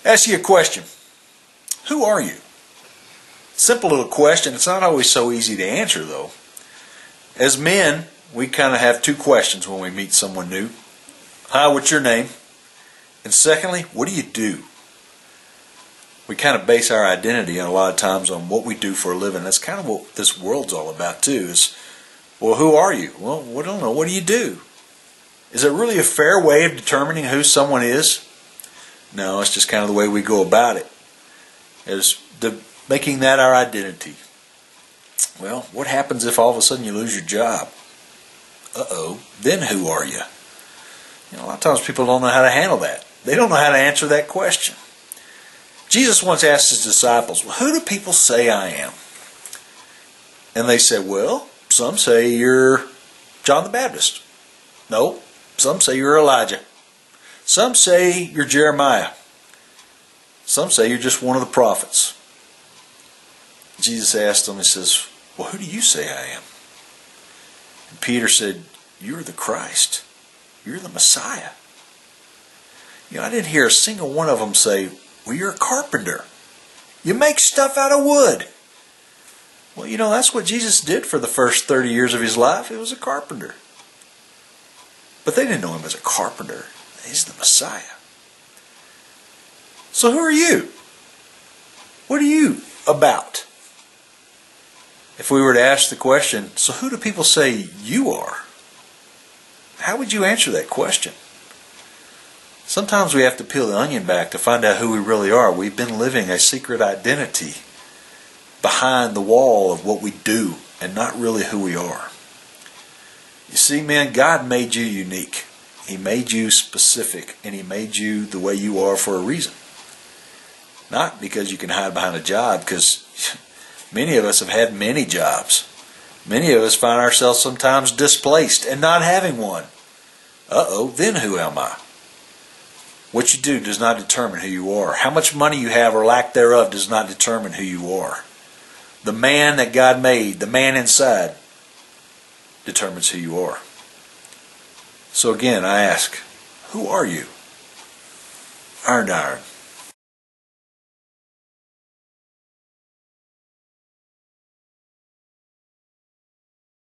Ask you a question. Who are you? Simple little question. It's not always so easy to answer, though. As men, we kind of have two questions when we meet someone new. Hi, what's your name? And secondly, what do you do? We kind of base our identity a lot of times on what we do for a living. That's kind of what this world's all about too, is, well, who are you? Well, I don't know. What do you do? Is it really a fair way of determining who someone is? No, it's just kind of the way we go about it. Is making that our identity. Well, what happens if all of a sudden you lose your job? Uh-oh, then who are you? A lot of times people don't know how to handle that. They don't know how to answer that question. Jesus once asked his disciples, well, who do people say I am? And they said, well, some say you're John the Baptist. No, some say you're Elijah. Some say you're Jeremiah. Some say you're just one of the prophets. Jesus asked them, he says, well, who do you say I am? And Peter said, you're the Christ. You're the Messiah. I didn't hear a single one of them say, well, you're a carpenter. You make stuff out of wood. Well, that's what Jesus did for the first 30 years of his life. He was a carpenter. But they didn't know him as a carpenter. He's the Messiah. So who are you? What are you about? If we were to ask the question, so who do people say you are? How would you answer that question? Sometimes we have to peel the onion back to find out who we really are. We've been living a secret identity behind the wall of what we do and not really who we are. You see, man, God made you unique. He made you specific, and He made you the way you are for a reason. Not because you can hide behind a job, because many of us have had many jobs. Many of us find ourselves sometimes displaced and not having one. Uh-oh, then who am I? What you do does not determine who you are. How much money you have or lack thereof does not determine who you are. The man that God made, the man inside, determines who you are. So again, I ask, who are you? Iron to iron.